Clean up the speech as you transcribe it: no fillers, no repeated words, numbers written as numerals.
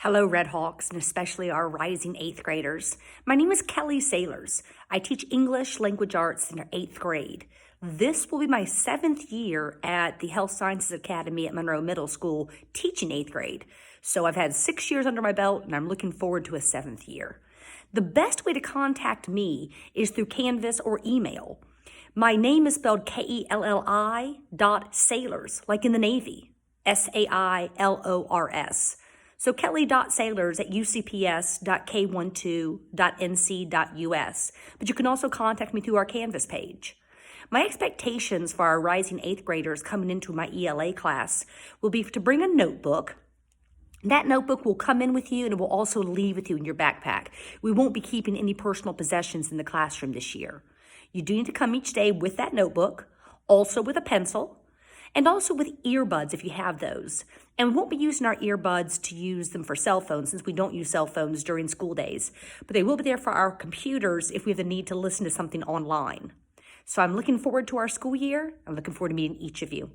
Hello, Red Hawks, and especially our rising 8th graders. My name is Kelly Sailors. I teach English Language Arts in our 8th grade. This will be my 7th year at the Health Sciences Academy at Monroe Middle School teaching 8th grade. So I've had 6 years under my belt, and I'm looking forward to a 7th year. The best way to contact me is through Canvas or email. My name is spelled Kelli .sailors, like in the Navy, Sailors. So kelly.sailors@ucps.k12.nc.us. But you can also contact me through our Canvas page. My expectations for our rising 8th graders coming into my ELA class will be to bring a notebook. That notebook will come in with you and it will also leave with you in your backpack. We won't be keeping any personal possessions in the classroom this year. You do need to come each day with that notebook, also with a pencil, and also with earbuds if you have those. And we won't be using our earbuds to use them for cell phones since we don't use cell phones during school days, but they will be there for our computers if we have the need to listen to something online. So I'm looking forward to our school year. I'm looking forward to meeting each of you.